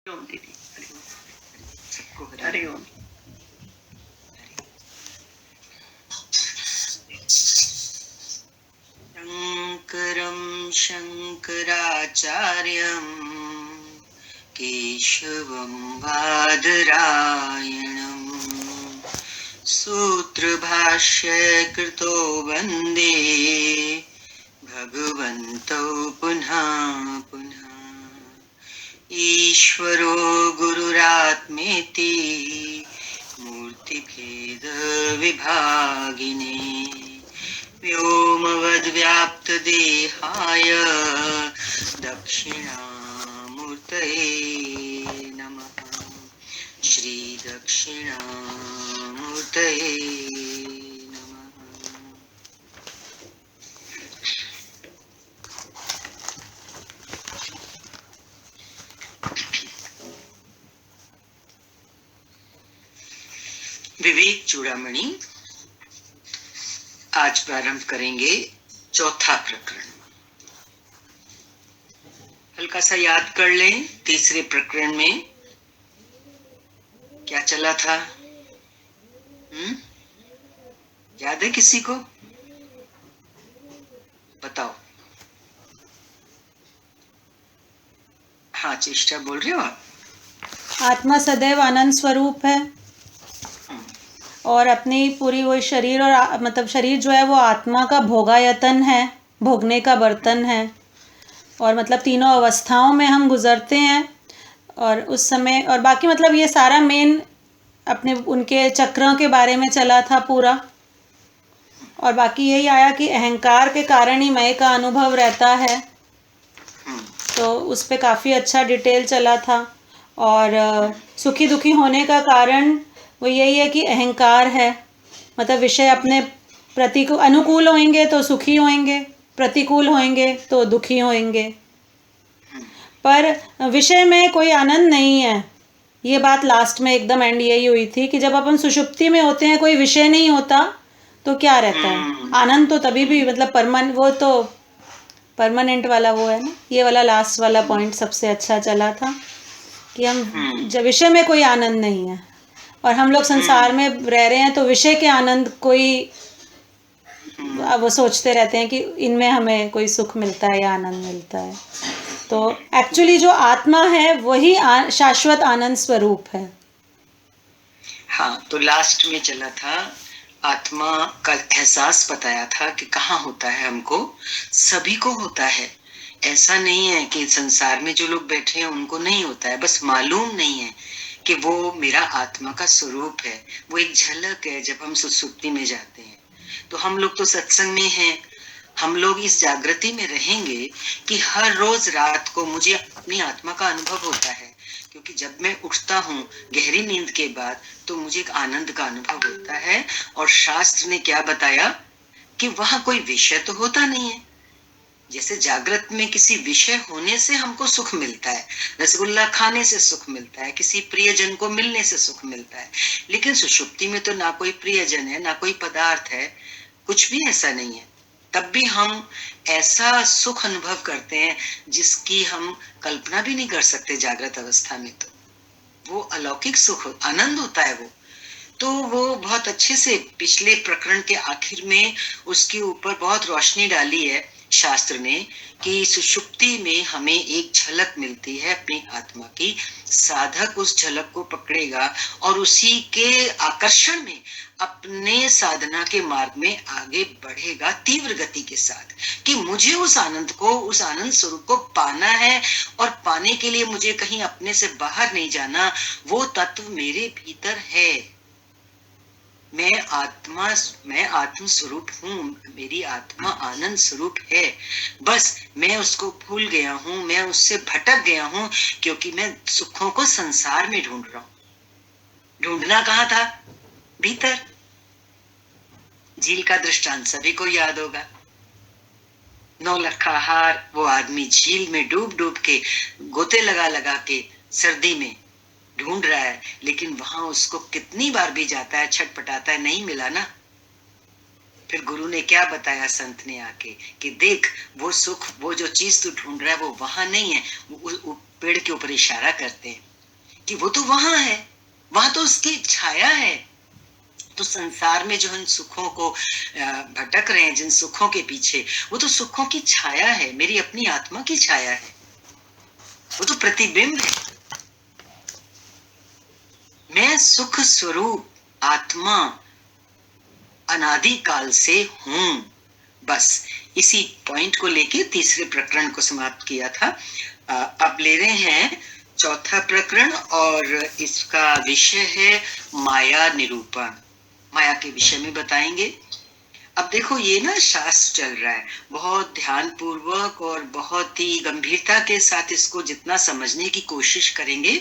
ओम दीदी, हरि ओम। शंकरं शंकराचार्यं केशवं बादरायणं सूत्रभाष्य कृतो वन्दे भगवन्तौ पुनः पुनः। ईश्वरो गुरुरात्मेति मूर्तिभेद विभागिने व्योमवद्व्याप्तदेहाय दक्षिणामूर्तये नमः। श्री दक्षिणामूर्तये नमः। विवेक चूड़ामणि आज प्रारंभ करेंगे चौथा प्रकरण। हल्का सा याद कर लें, तीसरे प्रकरण में क्या चला था? याद है किसी को? बताओ। हाँ, चेष्टा बोल रहे हो आप? आत्मा सदैव आनंद स्वरूप है और अपनी पूरी वही शरीर और मतलब शरीर जो है वो आत्मा का भोगायतन है, भोगने का बर्तन है। और मतलब तीनों अवस्थाओं में हम गुजरते हैं और उस समय और बाकी मतलब ये सारा मेन अपने उनके चक्रों के बारे में चला था पूरा। और बाकी यही आया कि अहंकार के कारण ही मैं का अनुभव रहता है, तो उस पर काफ़ी अच्छा डिटेल चला था। और सुखी दुखी होने का कारण वो यही है कि अहंकार है। मतलब विषय अपने प्रतिकूल अनुकूल होंगे तो सुखी होंगे, प्रतिकूल होंगे तो दुखी होंगे, पर विषय में कोई आनंद नहीं है। ये बात लास्ट में एकदम एंड यही हुई थी कि जब अपन सुषुप्ति में होते हैं कोई विषय नहीं होता तो क्या रहता है? आनंद तो तभी भी मतलब वो तो परमानेंट वाला वो है ना। ये वाला लास्ट वाला पॉइंट सबसे अच्छा चला था कि हम जब विषय में कोई आनंद नहीं है और हम लोग संसार में रह रहे हैं तो विषय के आनंद कोई वो सोचते रहते हैं कि इनमें हमें कोई सुख मिलता है या आनंद मिलता है। तो एक्चुअली जो आत्मा है वही शाश्वत आनंद स्वरूप है। हाँ, तो लास्ट में चला था, आत्मा का एहसास बताया था कि कहाँ होता है। हमको सभी को होता है। ऐसा नहीं है कि संसार में जो लोग बैठे हैं उनको नहीं होता है, बस मालूम नहीं है कि वो मेरा आत्मा का स्वरूप है। वो एक झलक है जब हम सुसुप्ति में जाते हैं। तो हम लोग तो सत्संग में हैं, हम लोग इस जागृति में रहेंगे कि हर रोज रात को मुझे अपनी आत्मा का अनुभव होता है। क्योंकि जब मैं उठता हूँ गहरी नींद के बाद तो मुझे एक आनंद का अनुभव होता है। और शास्त्र ने क्या बताया कि वहां कोई विषय तो होता नहीं है। जैसे जागृत में किसी विषय होने से हमको सुख मिलता है, रसगुल्ला खाने से सुख मिलता है, किसी प्रियजन को मिलने से सुख मिलता है। लेकिन सुषुप्ति में तो ना कोई प्रियजन है, ना कोई पदार्थ है, कुछ भी ऐसा नहीं है। तब भी हम ऐसा सुख अनुभव करते हैं जिसकी हम कल्पना भी नहीं कर सकते जागृत अवस्था में। तो वो अलौकिक सुख, आनंद होता है वो। तो वो बहुत अच्छे से पिछले प्रकरण के आखिर में उसके ऊपर बहुत रोशनी डाली है शास्त्र ने कि सुषुप्ति में हमें एक झलक मिलती है अपनी आत्मा की। साधक उस झलक को पकड़ेगा और उसी के आकर्षण में अपने साधना के मार्ग में आगे बढ़ेगा तीव्र गति के साथ कि मुझे उस आनंद को, उस आनंद स्वरूप को पाना है। और पाने के लिए मुझे कहीं अपने से बाहर नहीं जाना, वो तत्व मेरे भीतर है। मैं आत्म स्वरूप हूँ, मेरी आत्मा आनंद स्वरूप है। बस मैं उसको भूल गया हूँ, मैं उससे भटक गया हूँ क्योंकि मैं सुखों को संसार में ढूंढ रहा हूँ। ढूंढना कहाँ था? भीतर। झील का दृष्टांत सभी को याद होगा। 9 लखा हार, वो आदमी झील में डूब डूब के, गोते लगा लगा के सर्दी में ढूंढ रहा है, लेकिन वहां उसको कितनी बार भी जाता है, छटपटाता है, नहीं मिला ना। फिर गुरु ने क्या बताया, संत ने आके, कि देख वो सुख, वो जो चीज तू ढूंढ रहा है वो वहां नहीं है। वो पेड़ के ऊपर इशारा करते हैं कि वो तो वहां है, वहां तो उसकी छाया है। तो संसार में जो हम सुखों को भटक रहे हैं, जिन सुखों के पीछे, वो तो सुखों की छाया है, मेरी अपनी आत्मा की छाया है, वो तो प्रतिबिंब है। मैं सुख स्वरूप आत्मा अनादि काल से हूं। बस इसी पॉइंट को लेके तीसरे प्रकरण को समाप्त किया था। अब ले रहे हैं चौथा प्रकरण, और इसका विषय है माया निरूपण। माया के विषय में बताएंगे। अब देखो, ये ना शास्त्र चल रहा है, बहुत ध्यान पूर्वक और बहुत ही गंभीरता के साथ इसको जितना समझने की कोशिश करेंगे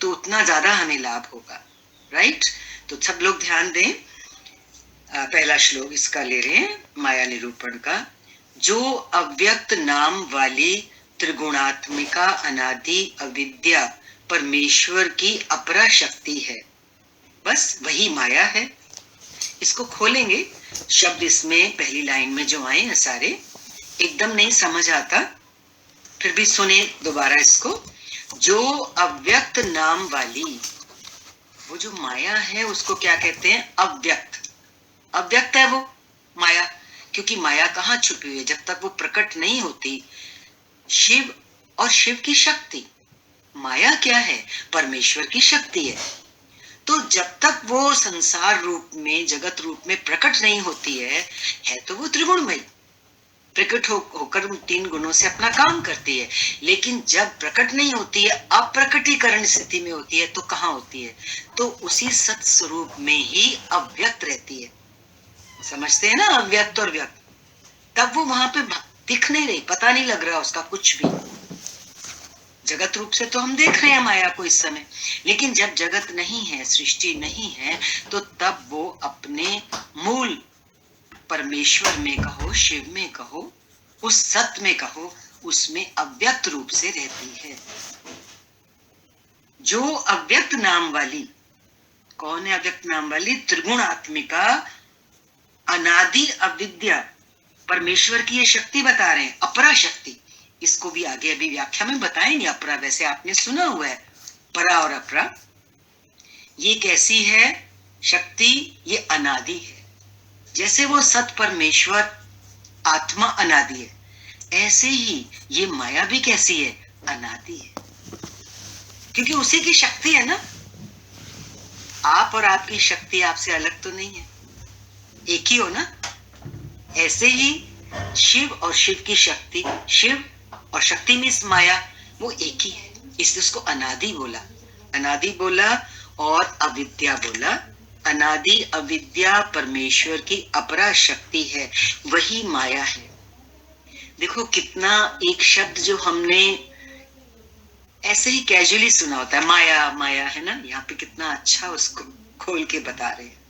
तो उतना ज्यादा हमें लाभ होगा। राइट? तो सब लोग ध्यान दें। पहला श्लोक इसका ले रहे हैं, माया निरूपण का। जो अव्यक्त नाम वाली त्रिगुणात्मिका अनादि अविद्या परमेश्वर की अपरा शक्ति है, बस वही माया है। इसको खोलेंगे। शब्द इसमें पहली लाइन में जो आए हैं सारे एकदम नहीं समझ आता, फिर भी सुने दोबारा इसको। जो अव्यक्त नाम वाली, वो जो माया है उसको क्या कहते हैं? अव्यक्त। अव्यक्त है वो माया, क्योंकि माया कहाँ छुपी हुई है? जब तक वो प्रकट नहीं होती। शिव और शिव की शक्ति। माया क्या है? परमेश्वर की शक्ति है। तो जब तक वो संसार रूप में, जगत रूप में प्रकट नहीं होती है तो वो त्रिगुणमयी। प्रकट होकर तीन गुणों से अपना काम करती है। लेकिन जब प्रकट नहीं होती है, अप्रकटीकरण स्थिति में होती है, तो कहाँ होती है? तो उसी सत स्वरूप में ही अव्यक्त रहती है। समझते हैं ना, अव्यक्त और व्यक्त। तब वो वहां पे दिख नहीं रही, पता नहीं लग रहा उसका कुछ भी। जगत रूप से तो हम देख रहे हैं माया को इस समय, लेकिन जब जगत नहीं है, सृष्टि नहीं है, तो तब वो अपने मूल परमेश्वर में कहो, शिव में कहो, उस सत्य में कहो, उसमें अव्यक्त रूप से रहती है। जो अव्यक्त नाम वाली, कौन है अव्यक्त नाम वाली? त्रिगुणात्मिका अनादि अविद्या, परमेश्वर की ये शक्ति बता रहे हैं, अपरा शक्ति। इसको भी आगे अभी व्याख्या में बताएंगे। अपरा वैसे आपने सुना हुआ है, परा और अपरा। ये कैसी है शक्ति? ये अनादि है। जैसे वो सत परमेश्वर आत्मा अनादि है, ऐसे ही ये माया भी कैसी है? अनादि है, क्योंकि उसी की शक्ति है ना। आप और आपकी शक्ति आपसे अलग तो नहीं है, एक ही हो ना। ऐसे ही शिव और शिव की शक्ति, शिव और शक्ति में माया, वो एक ही है। इसलिए उसको अनादि बोला। अनादि बोला और अविद्या बोला। अनादि अविद्या परमेश्वर की अपरा शक्ति है, वही माया है। देखो कितना एक शब्द जो हमने ऐसे ही कैजुअली सुना होता है, माया माया, है ना। यहाँ पे कितना अच्छा उसको खोल के बता रहे हैं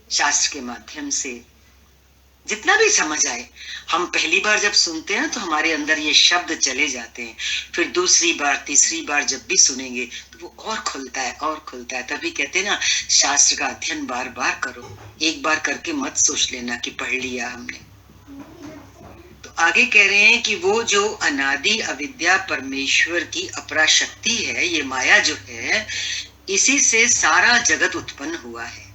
शास्त्र के माध्यम से, जितना भी समझ आए। हम पहली बार जब सुनते हैं तो हमारे अंदर ये शब्द चले जाते हैं, फिर दूसरी बार तीसरी बार जब भी सुनेंगे तो वो और खुलता है और खुलता है। तभी कहते हैं ना, शास्त्र का अध्ययन बार बार करो, एक बार करके मत सोच लेना कि पढ़ लिया हमने। तो आगे कह रहे हैं कि वो जो अनादि अविद्या परमेश्वर की अपरा शक्ति है, ये माया जो है, इसी से सारा जगत उत्पन्न हुआ है।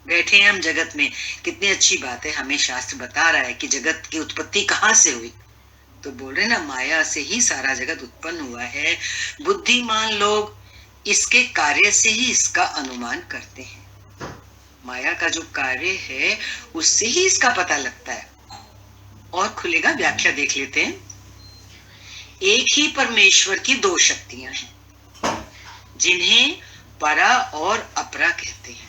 बैठे हैं हम जगत में, कितनी अच्छी बात है, हमें शास्त्र बता रहा है कि जगत की उत्पत्ति कहाँ से हुई। तो बोल रहे ना, माया से ही सारा जगत उत्पन्न हुआ है। बुद्धिमान लोग इसके कार्य से ही इसका अनुमान करते हैं। माया का जो कार्य है उससे ही इसका पता लगता है। और खुलेगा, व्याख्या देख लेते हैं। एक ही परमेश्वर की दो शक्तियां हैं, जिन्हें परा और अपरा कहते हैं।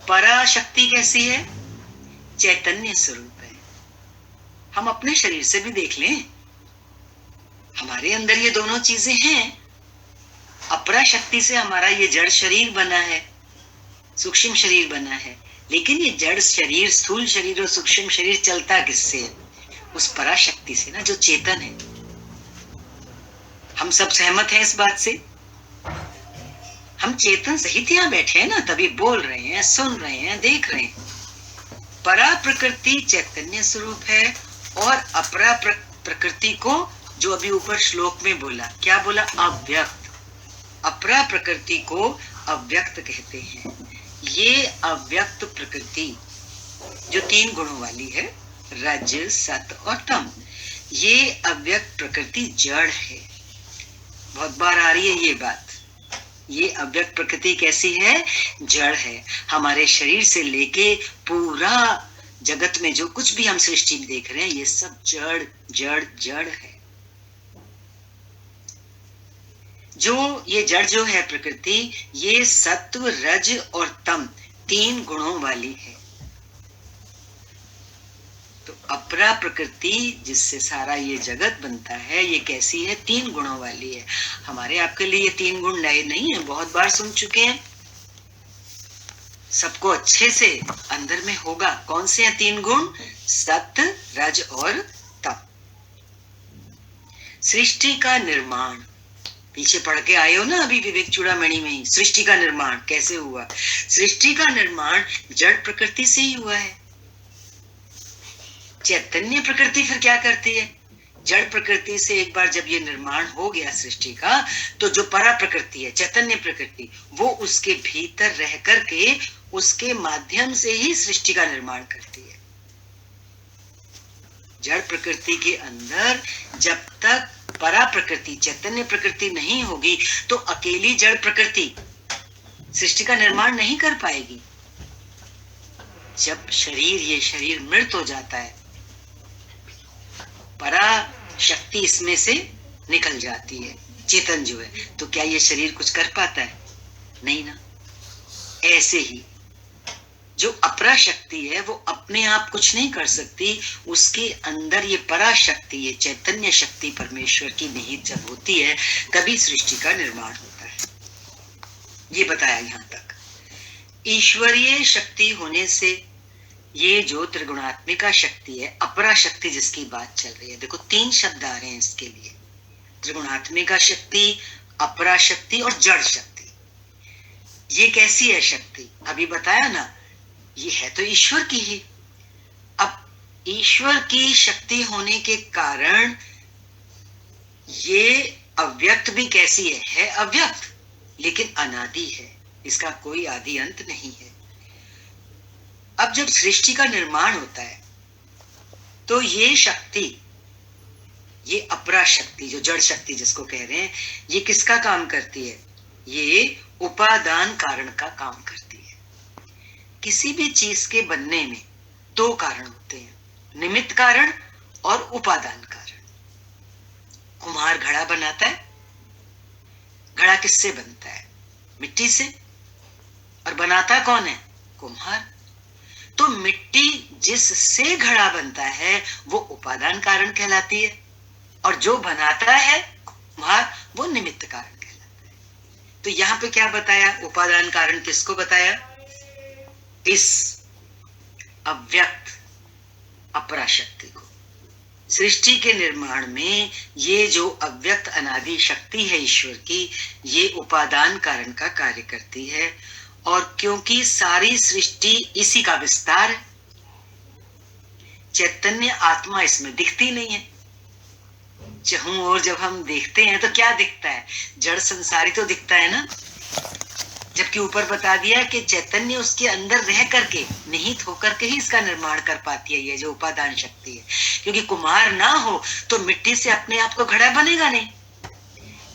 परा शक्ति कैसी है? चैतन्य स्वरूप है। हम अपने शरीर से भी देख लें, हमारे अंदर ये दोनों चीजें हैं। अपरा शक्ति से हमारा ये जड़ शरीर बना है, सूक्ष्म शरीर बना है। लेकिन ये जड़ शरीर, स्थूल शरीर और सूक्ष्म शरीर चलता किससे? उस परा शक्ति से ना, जो चेतन है। हम सब सहमत हैं इस बात से। हम चेतन सहित यहाँ बैठे हैं ना, तभी बोल रहे हैं, सुन रहे हैं, देख रहे हैं। परा प्रकृति चैतन्य स्वरूप है और अपरा प्रकृति को जो अभी ऊपर श्लोक में बोला, क्या बोला? अव्यक्त। अपरा प्रकृति को अव्यक्त कहते हैं। ये अव्यक्त प्रकृति जो 3 गुणों वाली है, रज, सत और तम, ये अव्यक्त प्रकृति जड़ है। बहुत बार आ रही है ये बात। ये अव्यक्त प्रकृति कैसी है? जड़ है। हमारे शरीर से लेके पूरा जगत में जो कुछ भी हम सृष्टि में देख रहे हैं, ये सब जड़ जड़ जड़ है। जो ये जड़ जो है प्रकृति, ये सत्व, रज और तम 3 गुणों वाली है। तो अपरा प्रकृति जिससे सारा ये जगत बनता है, ये कैसी है? 3 गुणों वाली है। हमारे आपके लिए ये 3 गुण नए नहीं है, बहुत बार सुन चुके हैं, सबको अच्छे से अंदर में होगा। कौन से हैं 3 गुण? सत्व, रज और तम। सृष्टि का निर्माण, पीछे पढ़ के आए हो ना अभी विवेक चूड़ामणि में ही, सृष्टि का निर्माण कैसे हुआ? सृष्टि का निर्माण जड़ प्रकृति से ही हुआ है। चैतन्य प्रकृति फिर क्या करती है? जड़ प्रकृति से एक बार जब ये निर्माण हो गया सृष्टि का, तो जो परा प्रकृति है, चैतन्य प्रकृति, वो उसके भीतर रह करके उसके माध्यम से ही सृष्टि का निर्माण करती है। जड़ प्रकृति के अंदर जब तक परा प्रकृति, चैतन्य प्रकृति नहीं होगी, तो अकेली जड़ प्रकृति सृष्टि का निर्माण नहीं कर पाएगी। जब ये शरीर मृत हो जाता है, परा शक्ति इसमें से निकल जाती है, चेतन जो है, तो क्या ये शरीर कुछ कर पाता है? नहीं ना। ऐसे ही जो अपरा शक्ति है वो अपने आप कुछ नहीं कर सकती, उसके अंदर ये परा शक्ति, ये चैतन्य शक्ति परमेश्वर की निहित जब होती है, तभी सृष्टि का निर्माण होता है। ये बताया यहां तक। ईश्वरीय शक्ति होने से ये जो त्रिगुणात्मिका शक्ति है, अपरा शक्ति जिसकी बात चल रही है, देखो 3 शब्द आ रहे हैं इसके लिए, त्रिगुणात्मिका शक्ति, अपरा शक्ति और जड़ शक्ति। ये कैसी है शक्ति? अभी बताया ना, ये है तो ईश्वर की ही। अब ईश्वर की शक्ति होने के कारण ये अव्यक्त भी कैसी है अव्यक्त, लेकिन अनादि है, इसका कोई आदि अंत नहीं है। अब जब सृष्टि का निर्माण होता है, तो ये शक्ति, ये अपरा शक्ति, जो जड़ शक्ति जिसको कह रहे हैं, ये किसका काम करती है? ये उपादान कारण का काम करती है। किसी भी चीज के बनने में 2 कारण होते हैं, निमित्त कारण और उपादान कारण। कुम्हार घड़ा बनाता है, घड़ा किससे बनता है? मिट्टी से। और बनाता कौन है? कुम्हार। तो मिट्टी जिससे घड़ा बनता है वो उपादान कारण कहलाती है, और जो बनाता है कुम्हार, वो निमित्त कारण कहलाता है। तो यहाँ पे क्या बताया? उपादान कारण किसको बताया? इस अव्यक्त अपरा शक्ति को। सृष्टि के निर्माण में ये जो अव्यक्त अनादि शक्ति है ईश्वर की, ये उपादान कारण का कार्य करती है। और क्योंकि सारी सृष्टि इसी का विस्तार है, चैतन्य आत्मा इसमें दिखती नहीं है। चहूं और जब हम देखते हैं तो क्या दिखता है? जड़ संसारी तो दिखता है ना। जबकि ऊपर बता दिया कि चैतन्य उसके अंदर रह करके, निहित होकर के ही इसका निर्माण कर पाती है, ये जो उपादान शक्ति है। क्योंकि कुम्हार ना हो तो मिट्टी से अपने आप को घड़ा बनेगा नहीं।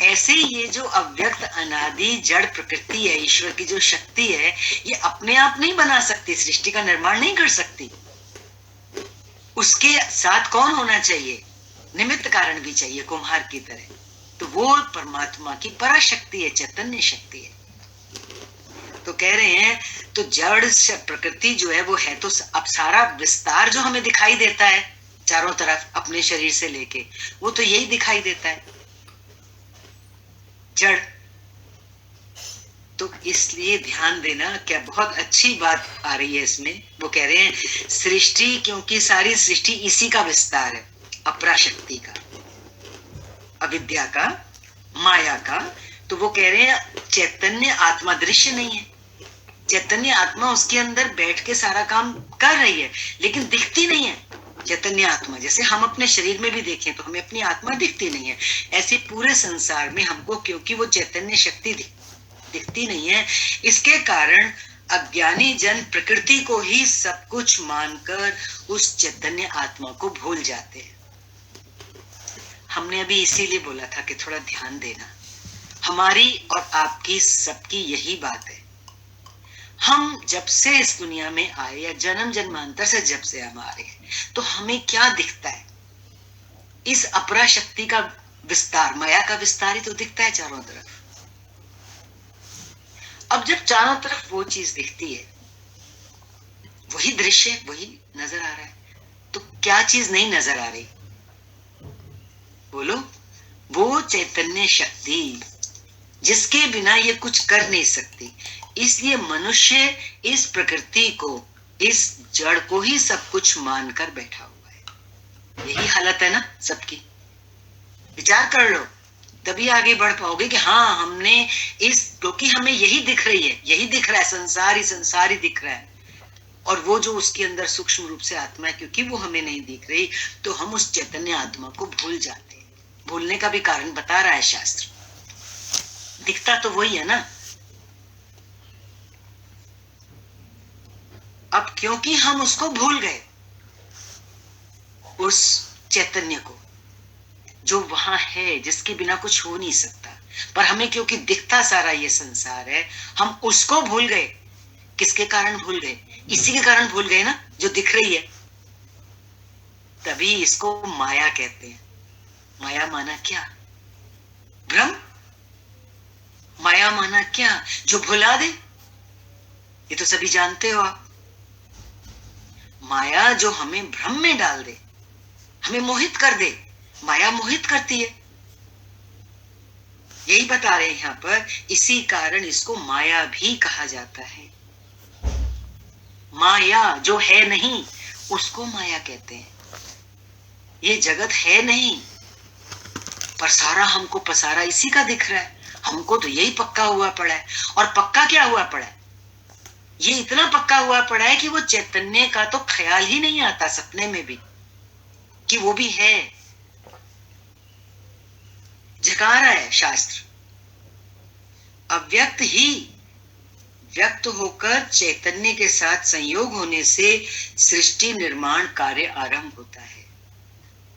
ऐसे ये जो अव्यक्त अनादि जड़ प्रकृति है, ईश्वर की जो शक्ति है, ये अपने आप नहीं बना सकती, सृष्टि का निर्माण नहीं कर सकती। उसके साथ कौन होना चाहिए? निमित्त कारण भी चाहिए, कुम्हार की तरह। तो वो परमात्मा की पराशक्ति है, चैतन्य शक्ति है। तो कह रहे हैं, तो जड़ प्रकृति जो है वो है तो अब सारा विस्तार जो हमें दिखाई देता है चारों तरफ अपने शरीर से लेके, वो तो यही दिखाई देता है, जड़। तो इसलिए ध्यान देना, क्या बहुत अच्छी बात आ रही है इसमें। वो कह रहे हैं सृष्टि, क्योंकि सारी सृष्टि इसी का विस्तार है, अपरा शक्ति का, अविद्या का, माया का। तो वो कह रहे हैं चैतन्य आत्मा दृश्य नहीं है, चैतन्य आत्मा उसके अंदर बैठ के सारा काम कर रही है, लेकिन दिखती नहीं है। चैतन्य आत्मा, जैसे हम अपने शरीर में भी देखें तो हमें अपनी आत्मा दिखती नहीं है, ऐसे पूरे संसार में हमको, क्योंकि वो चैतन्य शक्ति दिखती नहीं है, इसके कारण अज्ञानी जन प्रकृति को ही सब कुछ मानकर उस चैतन्य आत्मा को भूल जाते हैं। हमने अभी इसीलिए बोला था कि थोड़ा ध्यान देना, हमारी और आपकी सबकी यही बात है। हम जब से इस दुनिया में आए या जन्म जन्मांतर से जब से हम आ रहे हैं, तो हमें क्या दिखता है? इस अपरा शक्ति का विस्तार, माया का विस्तार ही तो दिखता है चारों तरफ। अब जब चारों तरफ वो चीज दिखती है, वही दृश्य, वही नजर आ रहा है, तो क्या चीज नहीं नजर आ रही? बोलो। वो चैतन्य शक्ति जिसके बिना ये कुछ कर नहीं सकती। इसलिए मनुष्य इस प्रकृति को, इस जड़ को ही सब कुछ मानकर बैठा हुआ है। यही हालत है ना सबकी। विचार कर लो, तभी आगे बढ़ पाओगे कि हाँ, हमने क्योंकि हमें यही दिख रही है, यही दिख रहा है, संसार ही दिख रहा है। और वो जो उसके अंदर सूक्ष्म रूप से आत्मा है, क्योंकि वो हमें नहीं दिख रही, तो हम उस चैतन्य आत्मा को भूल जाते हैं। भूलने का भी कारण बता रहा है शास्त्र। दिखता तो वही है ना। अब क्योंकि हम उसको भूल गए, उस चैतन्य को जो वहां है, जिसके बिना कुछ हो नहीं सकता, पर हमें क्योंकि दिखता सारा ये संसार है, हम उसको भूल गए। किसके कारण भूल गए? इसी के कारण भूल गए ना, जो दिख रही है। तभी इसको माया कहते हैं। माया माना क्या? भ्रम। माया माना क्या? जो भुला दे। ये तो सभी जानते हो आप। माया जो हमें भ्रम में डाल दे, हमें मोहित कर दे। माया मोहित करती है, यही बता रहे हैं यहां पर। इसी कारण इसको माया भी कहा जाता है। माया जो है नहीं, उसको माया कहते हैं। ये जगत है नहीं, पर सारा हमको पसारा इसी का दिख रहा है। हमको तो यही पक्का हुआ पड़ा है। और पक्का क्या हुआ पड़ा है? ये इतना पक्का हुआ पड़ा है कि वो चैतन्य का तो ख्याल ही नहीं आता सपने में भी कि वो भी है। झका रहा है शास्त्र। अव्यक्त ही व्यक्त होकर चैतन्य के साथ संयोग होने से सृष्टि निर्माण कार्य आरंभ होता है।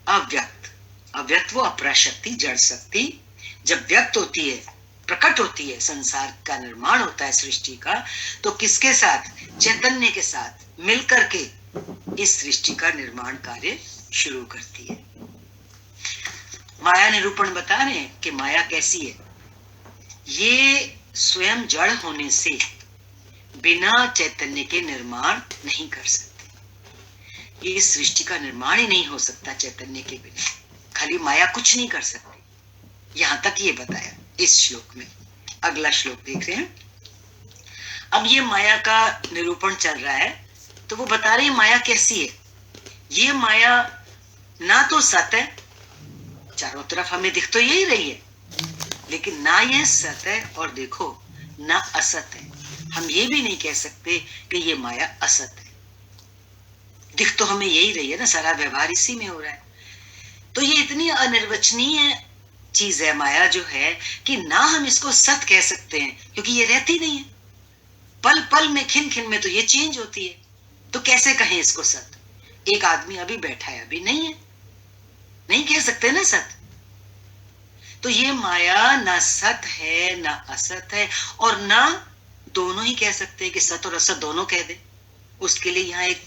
अव्यक्त वो अपरा शक्ति, जड़ शक्ति जब व्यक्त होती है, प्रकट होती है, संसार का निर्माण होता है सृष्टि का, तो किसके साथ? चैतन्य के साथ मिलकर के इस सृष्टि का निर्माण कार्य शुरू करती है। माया निरूपण बता रहे हैं कि माया कैसी है। ये स्वयं जड़ होने से बिना चैतन्य के निर्माण नहीं कर सकती। ये सृष्टि का निर्माण ही नहीं हो सकता चैतन्य के बिना। खाली माया कुछ नहीं कर सकती। यहां तक ये बताया इस श्लोक में। अगला श्लोक देख रहे हैं। अब ये माया का निरूपण चल रहा है, तो वो बता रहे हैं माया कैसी है। ये माया ना तो सत है, चारों तरफ हमें दिख तो यही रही है, लेकिन ना ये सत है और देखो ना असत है। हम ये भी नहीं कह सकते कि ये माया असत है। दिख तो हमें यही रही है ना, सारा व्यवहार इसी में हो रहा है। तो ये इतनी अनिर्वचनीय चीज है माया जो है, कि ना हम इसको सत कह सकते हैं, क्योंकि ये रहती नहीं है। पल पल में, खिन खिन में तो ये चेंज होती है। तो कैसे कहें इसको सत? एक आदमी अभी बैठा है, अभी नहीं है, नहीं कह सकते ना सत। तो ये माया ना सत है ना असत है, और ना दोनों ही कह सकते हैं कि सत और असत दोनों कह दे। उसके लिए यहाँ एक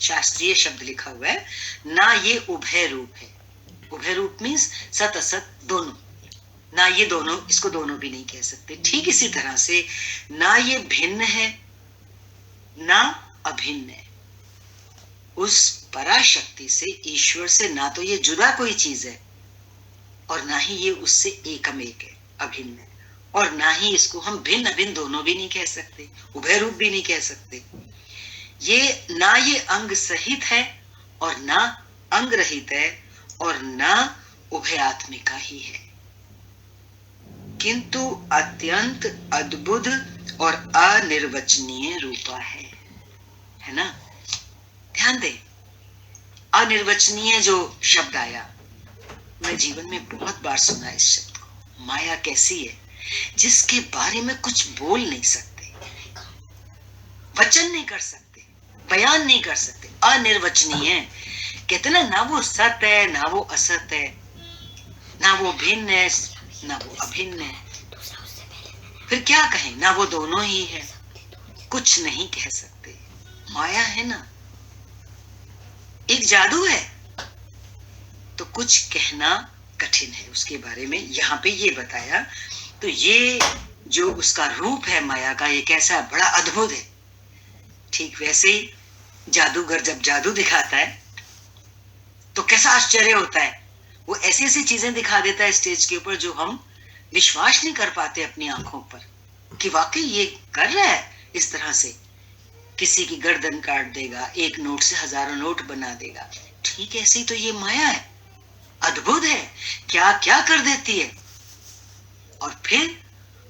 शास्त्रीय शब्द लिखा हुआ है, ना ये उभय रूप है। उभय रूप मीन्स सत असत दोनों। ना ये दोनों, इसको दोनों भी नहीं कह सकते। ठीक इसी तरह से ना ये भिन्न है ना अभिन्न है। उस पराशक्ति से, ईश्वर से ना तो ये जुदा कोई चीज है, और ना ही ये उससे एकमेक है, अभिन्न है। और ना ही इसको हम भिन्न अभिन्न दोनों भी नहीं कह सकते, उभय रूप भी नहीं कह सकते। ये ना ये अंग सहित है और ना अंग रहित है, और ना उभयात्मिका ही है, किंतु अत्यंत अद्भुत और अनिर्वचनीय रूपा है ना। ध्यान दे, अनिर्वचनीय जो शब्द आया, मैं जीवन में बहुत बार सुना इस शब्द को। माया कैसी है, जिसके बारे में कुछ बोल नहीं सकते, वचन नहीं कर सकते, बयान नहीं कर सकते, अनिर्वचनीय। कहते ना वो सत्य है, ना वो असत है, ना वो भिन्न है, ना वो अभिन्न है, फिर क्या कहें, ना वो दोनों ही है, कुछ नहीं कह सकते। माया है ना, एक जादू है, तो कुछ कहना कठिन है उसके बारे में। यहाँ पे ये बताया, तो ये जो उसका रूप है माया का, ये कैसा बड़ा अद्भुत है। ठीक वैसे ही जादूगर जब जादू दिखाता है तो कैसा आश्चर्य होता है, वो ऐसी ऐसी चीजें दिखा देता है स्टेज के ऊपर जो हम विश्वास नहीं कर पाते अपनी आंखों पर, कि वाकई ये कर रहा है इस तरह से। किसी की गर्दन काट देगा, एक नोट से हजारों नोट बना देगा। ठीक ऐसे ही तो ये माया है, अद्भुत है, क्या क्या कर देती है। और फिर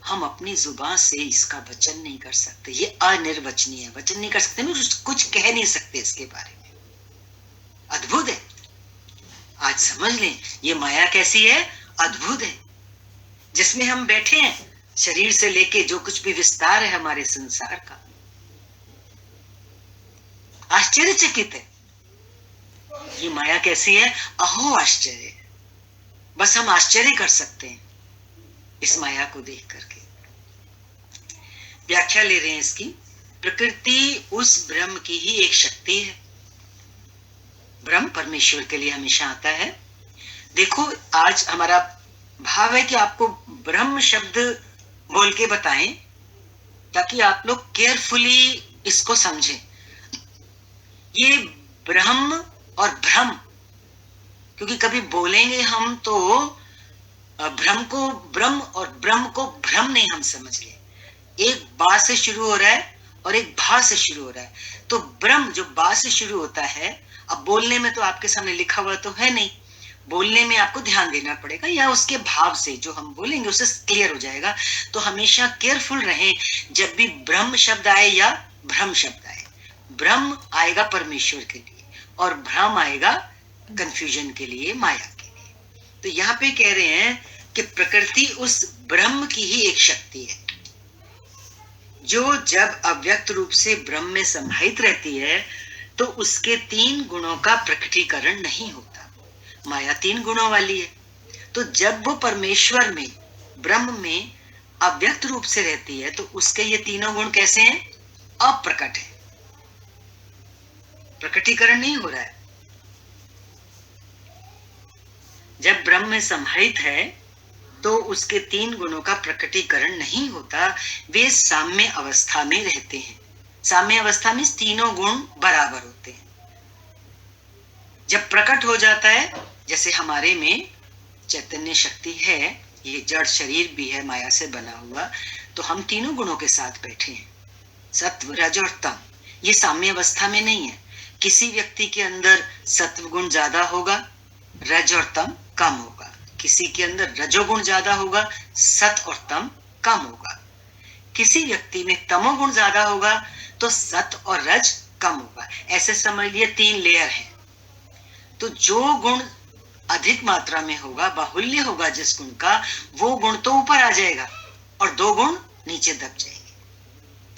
हम अपनी जुबान से इसका वचन नहीं कर सकते, ये अनिर्वचनीय है, वचन नहीं कर सकते, कुछ कह नहीं सकते इसके बारे में। अद्भुत है। आज समझ लें ये माया कैसी है, अद्भुत है, जिसमें हम बैठे हैं, शरीर से लेके जो कुछ भी विस्तार है हमारे संसार का, आश्चर्यचकित है। ये माया कैसी है, अहो आश्चर्य। बस हम आश्चर्य कर सकते हैं इस माया को देख करके। व्याख्या ले रहे हैं इसकी, प्रकृति उस ब्रह्म की ही एक शक्ति है। ब्रह्म परमेश्वर के लिए हमेशा आता है। देखो आज हमारा भाव है कि आपको ब्रह्म शब्द बोल के बताएं, ताकि आप लोग केयरफुली इसको समझें। ये ब्रह्म और भ्रम, क्योंकि कभी बोलेंगे हम तो भ्रम को ब्रह्म और ब्रह्म को भ्रम नहीं हम समझ गए। एक बा से शुरू हो रहा है और एक भा से शुरू हो रहा है। तो ब्रह्म जो बा से शुरू होता है, अब बोलने में तो आपके सामने लिखा हुआ तो है नहीं, बोलने में आपको ध्यान देना पड़ेगा, या उसके भाव से जो हम बोलेंगे उससे क्लियर हो जाएगा। तो हमेशा केयरफुल रहें जब भी ब्रह्म शब्द आए या भ्रम शब्द आए। ब्रह्म आएगा परमेश्वर के लिए और भ्रम आएगा कंफ्यूजन के लिए, माया के लिए। तो यहाँ पे कह रहे हैं कि प्रकृति उस ब्रह्म की ही एक शक्ति है, जो जब अव्यक्त रूप से ब्रह्म में समाहित रहती है तो उसके 3 गुणों का प्रकटीकरण नहीं होता। माया 3 गुणों वाली है, तो जब वो परमेश्वर में ब्रह्म में अव्यक्त रूप से रहती है तो उसके ये तीनों गुण कैसे हैं, अप्रकट है, प्रकटीकरण नहीं हो रहा है। जब ब्रह्म में समाहित है तो उसके 3 गुणों का प्रकटीकरण नहीं होता, वे साम्य अवस्था में रहते हैं। साम्य अवस्था में तीनों गुण बराबर होते हैं। जब प्रकट हो जाता है, जैसे हमारे में चैतन्य शक्ति है, ये जड़ शरीर भी है माया से बना हुआ, तो हम तीनों गुणों के साथ बैठे हैं, सत्व रज और तम। ये साम्य अवस्था में नहीं है। किसी व्यक्ति के अंदर सत्व गुण ज्यादा होगा, रज और तम कम होगा। किसी के अंदर रजोगुण ज्यादा होगा, सत और तम कम होगा। किसी व्यक्ति में तमोगुण ज्यादा होगा तो सत और रज कम होगा। ऐसे समझ लिए 3 लेयर है। तो जो गुण अधिक मात्रा में होगा, बाहुल्य होगा जिस गुण का, वो गुण तो ऊपर आ जाएगा और 2 गुण नीचे दब जाएंगे।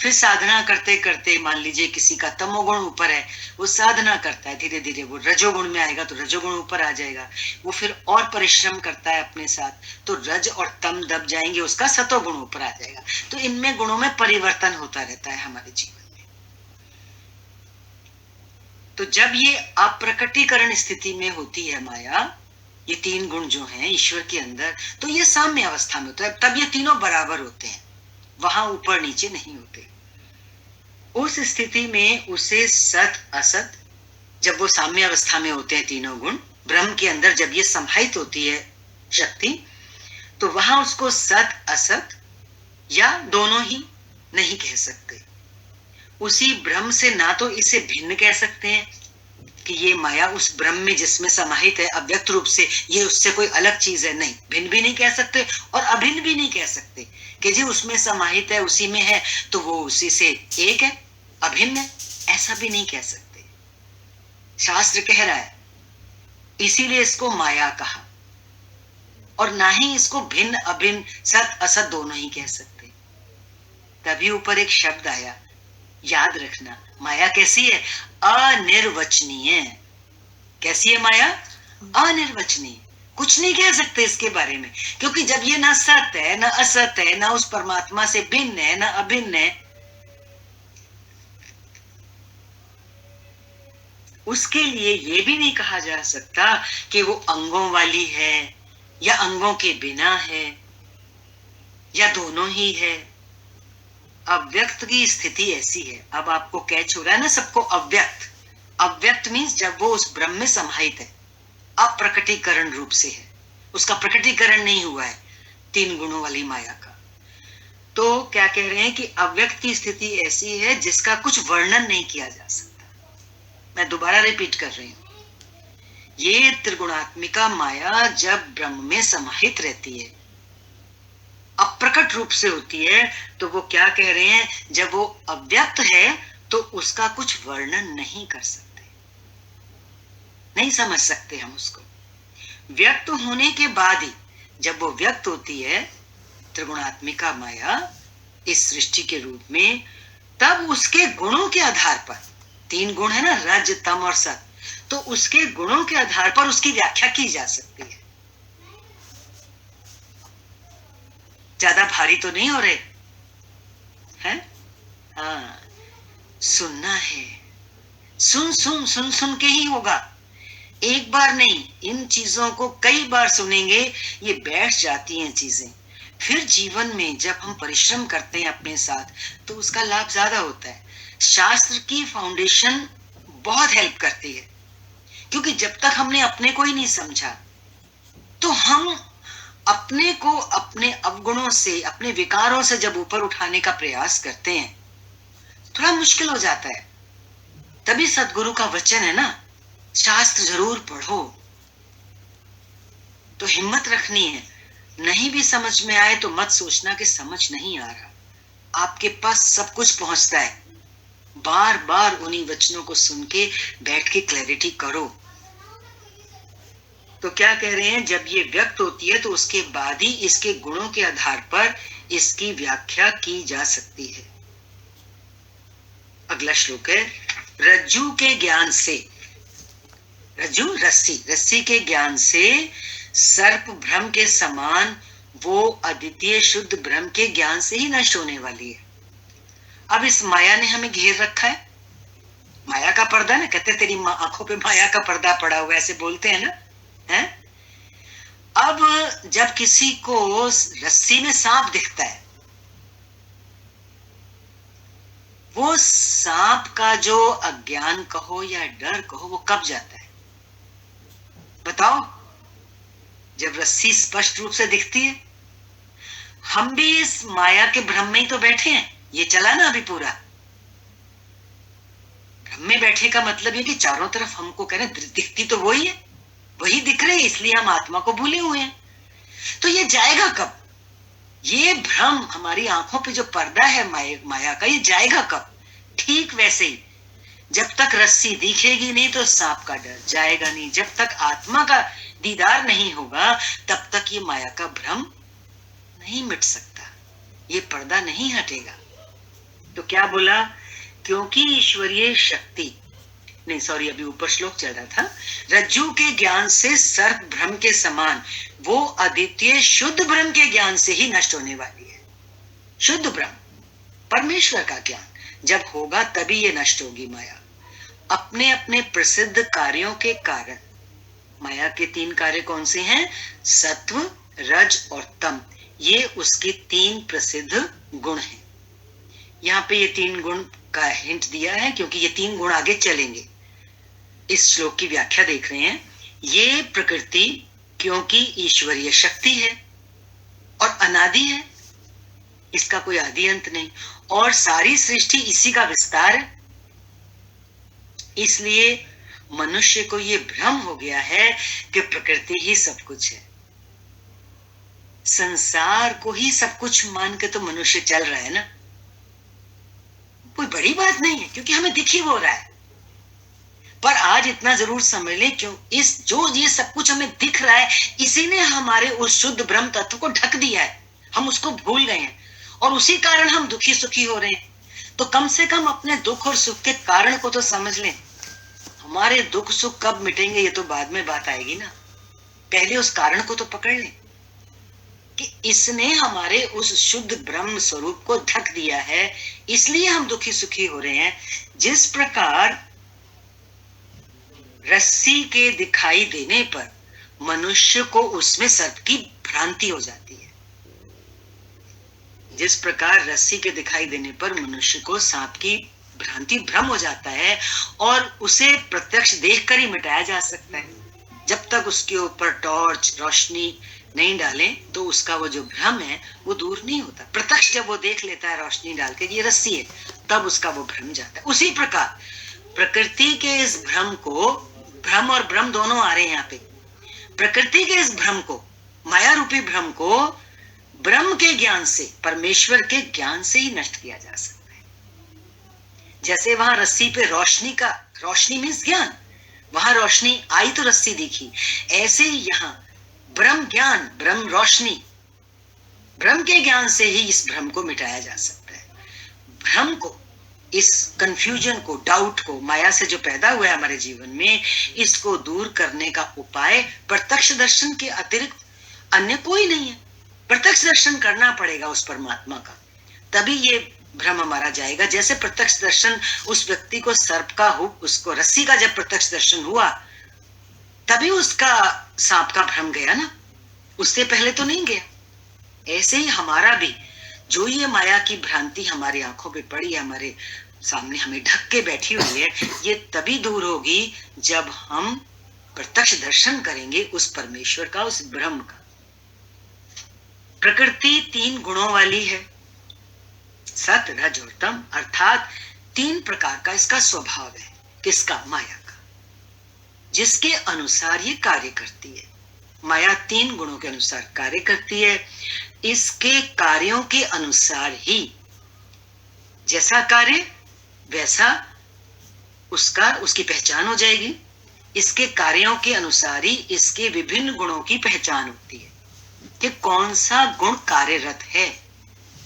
फिर साधना करते करते मान लीजिए किसी का तमोगुण ऊपर है, वो साधना करता है, धीरे धीरे वो रजोगुण में आएगा तो रजोगुण ऊपर आ जाएगा। वो फिर और परिश्रम करता है अपने साथ, तो रज और तम दब जाएंगे, उसका सतोगुण ऊपर आ जाएगा। तो इनमें गुणों में परिवर्तन होता रहता है हमारे जीवन में। तो जब ये अप्रकटीकरण स्थिति में होती है माया, ये 3 गुण जो हैं ईश्वर के अंदर, तो ये साम्य अवस्था में होता है, तब ये तीनों बराबर होते हैं, वहां ऊपर नीचे नहीं होते। उस स्थिति में उसे सत असत, जब वो साम्य अवस्था में होते हैं तीनों गुण ब्रह्म के अंदर, जब ये समाहित होती है शक्ति, तो वहां उसको सत असत या दोनों ही नहीं कह सकते। उसी ब्रह्म से ना तो इसे भिन्न कह सकते हैं कि ये माया उस ब्रह्म में जिसमें समाहित है अव्यक्त रूप से, ये उससे कोई अलग चीज है, नहीं, भिन्न भी नहीं कह सकते और अभिन्न भी नहीं कह सकते कि जी उसमें समाहित है, उसी में है तो वो उसी से एक है, अभिन्न है, ऐसा भी नहीं कह सकते। शास्त्र कह रहा है इसीलिए इसको माया कहा। और ना ही इसको भिन्न अभिन्न, सत असत दोनों ही कह सकते। तभी ऊपर एक शब्द आया, याद रखना, माया कैसी है? अनिर्वचनीय। कैसी है माया? अनिर्वचनीय। कुछ नहीं कह सकते इसके बारे में, क्योंकि जब ये ना सत है, ना असत है, ना उस परमात्मा से भिन्न है, ना अभिन्न है, उसके लिए ये भी नहीं कहा जा सकता कि वो अंगों वाली है या अंगों के बिना है या दोनों ही है। अव्यक्त की स्थिति ऐसी है। अब आपको कैच हो रहा है ना सबको? अव्यक्त, अव्यक्त मीन्स जब वो उस ब्रह्म में समाहित है, अप्रकटीकरण रूप से है, उसका प्रकटीकरण नहीं हुआ है तीन गुणों वाली माया का। तो क्या कह रहे हैं कि अव्यक्त की स्थिति ऐसी है जिसका कुछ वर्णन नहीं किया जा सकता। मैं दोबारा रिपीट कर रही हूं, ये त्रिगुणात्मिका माया जब ब्रह्म में समाहित रहती है, अप्रकट रूप से होती है, तो वो क्या कह रहे हैं, जब वो अव्यक्त है तो उसका कुछ वर्णन नहीं कर सकते, नहीं समझ सकते हम उसको। व्यक्त होने के बाद ही, जब वो व्यक्त होती है त्रिगुणात्मिका माया इस सृष्टि के रूप में, तब उसके गुणों के आधार पर, तीन गुण है ना, रज तम और सत, तो उसके गुणों के आधार पर उसकी व्याख्या की जा सकती है। ज्यादा भारी तो नहीं हो रहे हैं? हाँ, सुनना है, सुन सुन सुन सुन के ही होगा, एक बार नहीं। इन चीजों को कई बार सुनेंगे, ये बैठ जाती हैं चीजें। फिर जीवन में जब हम परिश्रम करते हैं अपने साथ, तो उसका लाभ ज्यादा होता है। शास्त्र की फाउंडेशन बहुत हेल्प करती है, क्योंकि जब तक हमने अपने को ही नहीं समझा, तो हम अपने को अपने अवगुणों से, अपने विकारों से जब ऊपर उठाने का प्रयास करते हैं, थोड़ा मुश्किल हो जाता है। तभी सदगुरु का वचन है ना, शास्त्र जरूर पढ़ो। तो हिम्मत रखनी है, नहीं भी समझ में आए तो मत सोचना कि समझ नहीं आ रहा, आपके पास सब कुछ पहुंचता है। बार बार उन्हीं वचनों को सुन के बैठ के क्लैरिटी करो। तो क्या कह रहे हैं, जब ये व्यक्त होती है तो उसके बाद ही इसके गुणों के आधार पर इसकी व्याख्या की जा सकती है। अगला श्लोक है, रज्जू के ज्ञान से, रज्जू रस्सी, रस्सी के ज्ञान से सर्प भ्रम के समान वो अद्वितीय शुद्ध ब्रह्म के ज्ञान से ही नष्ट होने वाली है। अब इस माया ने हमें घेर रखा है, माया का पर्दा ना, कहते तेरी आंखों पे माया का पर्दा पड़ा हुआ, ऐसे बोलते हैं ना, है? अब जब किसी को रस्सी में सांप दिखता है, वो सांप का जो अज्ञान कहो या डर कहो, वो कब जाता है बताओ? जब रस्सी स्पष्ट रूप से दिखती है। हम भी इस माया के भ्रम में ही तो बैठे हैं, ये चला ना अभी पूरा। भ्रम में बैठे का मतलब ये कि चारों तरफ हमको कह रहे दिखती तो वही है, वही दिख रहे, इसलिए हम आत्मा को भूले हुए हैं। तो ये जाएगा कब? ये भ्रम, हमारी आंखों पे जो पर्दा है माया का, ये जाएगा कब? ठीक वैसे ही, जब तक रस्सी दिखेगी नहीं तो सांप का डर जाएगा नहीं। जब तक आत्मा का दीदार नहीं होगा, तब तक ये माया का भ्रम नहीं मिट सकता, ये पर्दा नहीं हटेगा। तो क्या बोला? क्योंकि ईश्वरीय शक्ति, नहीं सॉरी, अभी ऊपर श्लोक चल रहा था, रज्जू के ज्ञान से सर्प भ्रम के समान वो अद्वितीय शुद्ध ब्रह्म के ज्ञान से ही नष्ट होने वाली है। शुद्ध ब्रह्म, परमेश्वर का ज्ञान जब होगा तभी ये नष्ट होगी माया। अपने अपने प्रसिद्ध कार्यों के कारण, माया के तीन कार्य कौन से हैं? सत्व, रज और तम, ये उसके तीन प्रसिद्ध गुण हैं। यहाँ पे ये तीन गुण का हिंट दिया है, क्योंकि ये तीन गुण आगे चलेंगे। इस श्लोक की व्याख्या देख रहे हैं, ये प्रकृति क्योंकि ईश्वरीय शक्ति है और अनादि है, इसका कोई आदि अंत नहीं, और सारी सृष्टि इसी का विस्तार है। इसलिए मनुष्य को ये भ्रम हो गया है कि प्रकृति ही सब कुछ है, संसार को ही सब कुछ मान के तो मनुष्य चल रहा है ना। कोई बड़ी बात नहीं है, क्योंकि हमें दिख ही वो रहा है। पर आज इतना जरूर समझ लें, क्यों इस जो ये सब कुछ हमें दिख रहा है, इसी ने हमारे उस शुद्ध ब्रह्म तत्व को ढक दिया है। हम उसको भूल गए हैं और उसी कारण हम दुखी सुखी हो रहे हैं। तो कम से कम अपने दुख और सुख के कारण को तो समझ लें। हमारे दुख सुख कब मिटेंगे ये तो बाद में बात आएगी ना, पहले उस कारण को तो पकड़ लें कि इसने हमारे उस शुद्ध ब्रह्म स्वरूप को ढक दिया है, इसलिए हम दुखी सुखी हो रहे हैं। जिस प्रकार रस्सी के दिखाई देने पर मनुष्य को उसमें सर्प की भ्रांति हो जाती है, जिस प्रकार रस्सी के दिखाई देने पर मनुष्य को सांप की भ्रांति भ्रम हो जाता है और उसे प्रत्यक्ष देखकर ही मिटाया जा सकता है। जब तक उसके ऊपर टॉर्च रोशनी नहीं डालें तो उसका वो जो भ्रम है वो दूर नहीं होता। प्रत्यक्ष जब वो देख लेता है रोशनी डाल के ये रस्सी है, तब उसका वो भ्रम जाता है। उसी प्रकार प्रकृति के इस भ्रम को, भ्रम और ब्रह्म दोनों आ रहे हैं यहाँ पे, प्रकृति के इस भ्रम को, माया रूपी भ्रम को ब्रह्म के ज्ञान से, परमेश्वर के ज्ञान से ही नष्ट किया जा सकता है। जैसे वहां रस्सी पे रोशनी का, रोशनी मीन्स ज्ञान, वहां रोशनी आई तो रस्सी दिखी, ऐसे ही यहाँ ब्रह्म ज्ञान, ब्रह्म रोशनी, ब्रह्म के ज्ञान से ही इस भ्रम को मिटाया जा सकता है। भ्रम को, इस कंफ्यूजन को, डाउट को, माया से जो पैदा हुआ है हमारे जीवन में, इसको दूर करने का उपाय प्रत्यक्ष दर्शन के अतिरिक्त अन्य कोई नहीं है। प्रत्यक्ष दर्शन करना पड़ेगा उस परमात्मा का, तभी ये भ्रम हमारा जाएगा। जैसे प्रत्यक्ष दर्शन उस व्यक्ति को सर्प का हो, उसको रस्सी का जब प्रत्यक्ष दर्शन हुआ तभी उसका सांप का भ्रम गया ना, उससे पहले तो नहीं गया। ऐसे ही हमारा भी जो ये माया की भ्रांति हमारी आंखों पे पड़ी है, हमारे सामने हमें ढक के बैठी हुई है, ये तभी दूर होगी जब हम प्रत्यक्ष दर्शन करेंगे उस परमेश्वर का, उस ब्रह्म का। प्रकृति 3 गुणों वाली है, सत रज और तम, अर्थात 3 प्रकार का इसका स्वभाव है। किसका? माया का, जिसके अनुसार ये कार्य करती है। माया 3 गुणों के अनुसार कार्य करती है। इसके कार्यों के अनुसार ही जैसा कार्य वैसा उसका, उसकी पहचान हो जाएगी। इसके कार्यों के अनुसार ही इसके विभिन्न गुणों की पहचान होती है कि कौन सा गुण कार्यरत है।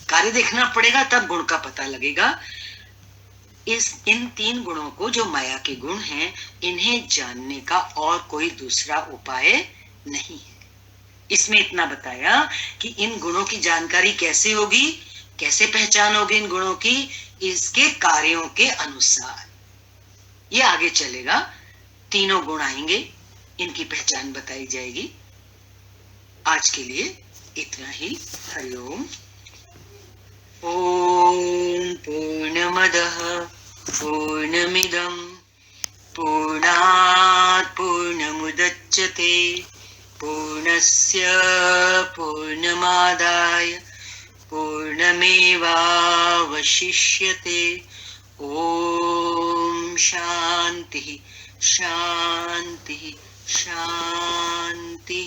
कार्य देखना पड़ेगा तब गुण का पता लगेगा। इन 3 गुणों को, जो माया के गुण हैं, इन्हें जानने का और कोई दूसरा उपाय नहीं है। इसमें इतना बताया कि इन गुणों की जानकारी कैसे होगी, कैसे पहचान होगी इन गुणों की, इसके कार्यों के अनुसार। ये आगे चलेगा, तीनों गुण आएंगे, इनकी पहचान बताई जाएगी। आज के लिए इतना ही। हरिओम। ओम पूर्णमदः पूर्णमिदं पूर्णात् पूर्णमुदच्यते पूर्णस्य पूर्णमादाय पूर्णमेवावशिष्यते। ओम शांति शांति शांति।